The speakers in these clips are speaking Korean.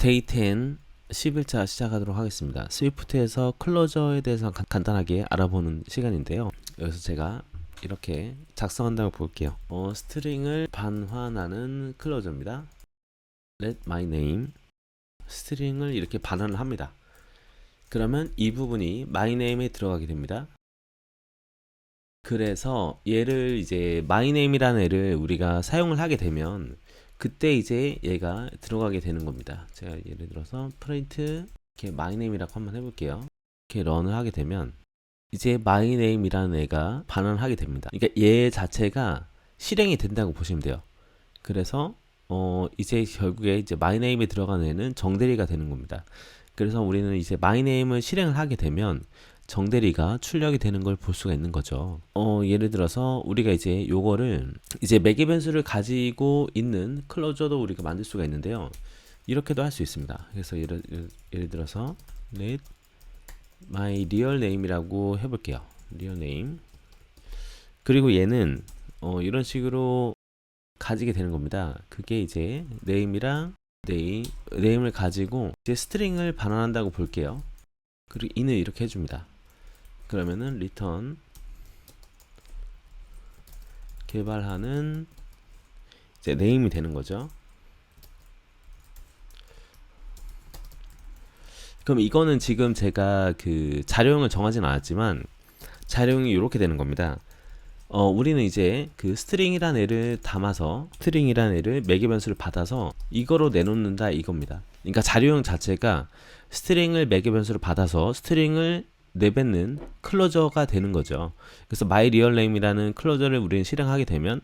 데이 10 10일차 시작하도록 하겠습니다. 스위프트에서 클로저에 대해서 간단하게 알아보는 시간인데요. 여기서 제가 이렇게 작성한다고 볼게요. 스트링을 반환하는 클로저입니다. let my name 스트링을 이렇게 반환을 합니다. 그러면 이 부분이 my name에 들어가게 됩니다. 그래서 얘를 이제 my name이라는 애를 우리가 사용을 하게 되면 그때 이제 얘가 들어가게 되는 겁니다. 제가 예를 들어서 print 이렇게 my name이라고 한번 해볼게요. 이렇게 런을 하게 되면 이제 my name이라는 애가 반환하게 됩니다. 그러니까 얘 자체가 실행이 된다고 보시면 돼요. 그래서 이제 결국에 이제 my name에 들어간 애는 정대리가 되는 겁니다. 그래서 우리는 이제 my name을 실행을 하게 되면 정대리가 출력이 되는 걸 볼 수가 있는 거죠. 예를 들어서 우리가 이제 요거를 이제 매개 변수를 가지고 있는 클로저도 우리가 만들 수가 있는데요. 이렇게도 할 수 있습니다. 그래서 예를 들어서 let my real name이라고 해볼게요. real name. 그리고 얘는 이런 식으로 가지게 되는 겁니다. 그게 이제 name이랑 name을 가지고 이제 스트링을 반환한다고 볼게요. 그리고 in을 이렇게 해줍니다. 그러면은 return 개발하는 이제 name이 되는 거죠. 그럼 이거는 지금 제가 그 자료형을 정하진 않았지만 자료형이 이렇게 되는 겁니다. 우리는 이제 그 스트링이란 애를 담아서 스트링이란 애를 매개 변수를 받아서 이거로 내놓는다 이겁니다. 그러니까 자료형 자체가 스트링을 매개 변수를 받아서 스트링을 내뱉는 클로저가 되는 거죠. 그래서 myRealName이라는 클로저를 우리는 실행하게 되면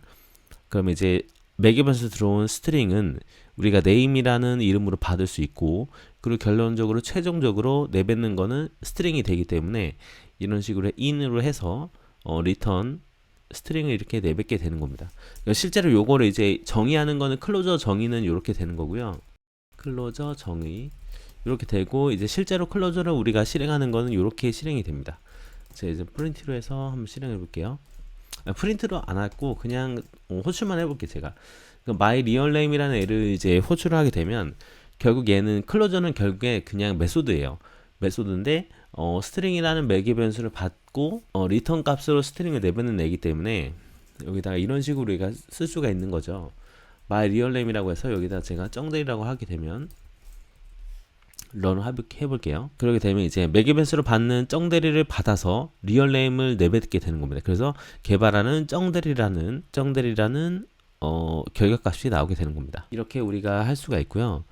그러면 이제 매개 변수 들어온 스트링은 우리가 name이라는 이름으로 받을 수 있고 그리고 결론적으로 최종적으로 내뱉는 거는 스트링이 되기 때문에 이런 식으로 in으로 해서 return 스트링을 이렇게 내뱉게 되는 겁니다. 그러니까 실제로 요거를 이제 정의하는 거는 클로저 정의는 이렇게 되는 거고요. 클로저 정의 이렇게 되고 이제 실제로 클로저를 우리가 실행하는 거는 이렇게 실행이 됩니다. 제가 이제 프린트로 해서 한번 실행해 볼게요. 프린트로 안 하고 그냥 호출만 해볼게요. 제가 myRealName이라는 애를 이제 호출을 하게 되면 결국 얘는 클로저는 결국에 그냥 메소드예요. 메소드인데 스트링이라는 매개 변수를 받고 리턴 값으로 스트링을 내뱉는 애기 때문에 여기다가 이런 식으로 우리가 쓸 수가 있는 거죠. myRealName이라고 해서 여기다 제가 정대리라고 하게 되면 런 해볼게요. 그렇게 되면 이제 매개 변수를 받는 정대리를 받아서 리얼네임을 내뱉게 되는 겁니다. 그래서 개발하는 정대리라는 결과값이 나오게 되는 겁니다. 이렇게 우리가 할 수가 있고요.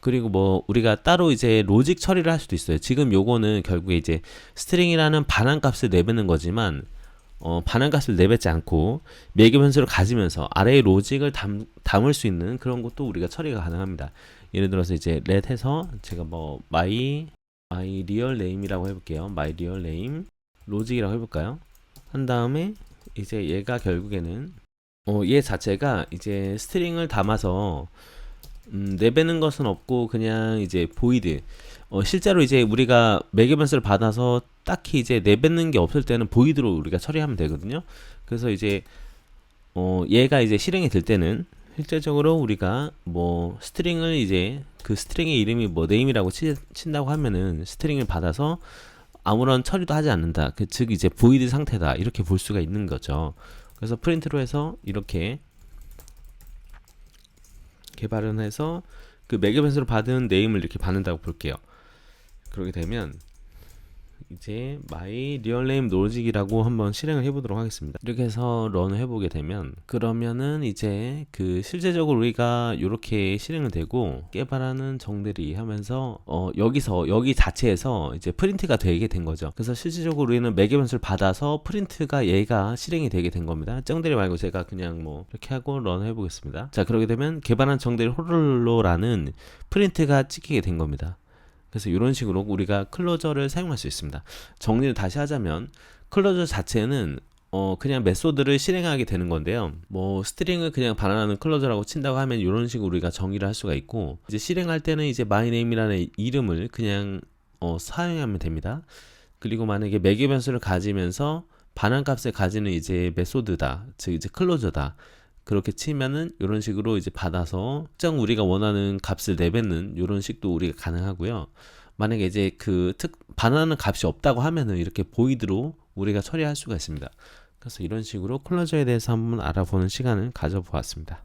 그리고 뭐 우리가 따로 이제 로직 처리를 할 수도 있어요. 지금 요거는 결국에 이제 스트링이라는 반환값을 내뱉는 거지만 반환값을 내뱉지 않고 매개 변수를 가지면서 아래의 로직을 담을 수 있는 그런 것도 우리가 처리가 가능합니다. 예를 들어서 이제 let 해서 제가 뭐 my real name이라고 해볼게요. my real name 로직이라고 해볼까요? 한 다음에 이제 얘가 결국에는 얘 자체가 이제 스트링을 담아서 내뱉는 것은 없고 그냥 이제 void 실제로 이제 우리가 매개 변수를 받아서 딱히 이제 내뱉는 게 없을 때는 void로 우리가 처리하면 되거든요. 그래서 이제 얘가 이제 실행이 될 때는 실제적으로 우리가 뭐 스트링을 이제 그 스트링의 이름이 뭐 name이라고 친다고 하면은 스트링을 받아서 아무런 처리도 하지 않는다. 즉 이제 void 상태다. 이렇게 볼 수가 있는 거죠. 그래서 프린트로 해서 이렇게 개발을 해서 그 매개 변수를 받은 name을 이렇게 받는다고 볼게요. 그렇게 되면 이제 myRealName 로직이라고 한번 실행을 해보도록 하겠습니다. 이렇게 해서 런을 해보게 되면 그러면은 이제 그 실제적으로 우리가 이렇게 실행을 되고 개발하는 정대리 하면서 여기서 여기 자체에서 이제 프린트가 되게 된 거죠. 그래서 실질적으로 우리는 매개 변수를 받아서 프린트가 얘가 실행이 되게 된 겁니다. 정대리 말고 제가 그냥 뭐 이렇게 하고 런 해보겠습니다. 자, 그렇게 되면 개발한 정대리 홀로라는 프린트가 찍히게 된 겁니다. 그래서 이런 식으로 우리가 클로저를 사용할 수 있습니다. 정리를 다시 하자면 클로저 자체는 그냥 메소드를 실행하게 되는 건데요. 뭐 스트링을 그냥 반환하는 클로저라고 친다고 하면 이런 식으로 우리가 정의를 할 수가 있고 이제 실행할 때는 이제 myName이라는 이름을 그냥 사용하면 됩니다. 그리고 만약에 매개 변수를 가지면서 반환값을 가지는 이제 메소드다, 즉 이제 클로저다. 그렇게 치면은 이런 식으로 이제 받아서 특정 우리가 원하는 값을 내뱉는 이런 식도 우리가 가능하고요. 만약에 이제 그 반환하는 값이 없다고 하면은 이렇게 보이드로 우리가 처리할 수가 있습니다. 그래서 이런 식으로 클로저에 대해서 한번 알아보는 시간을 가져보았습니다.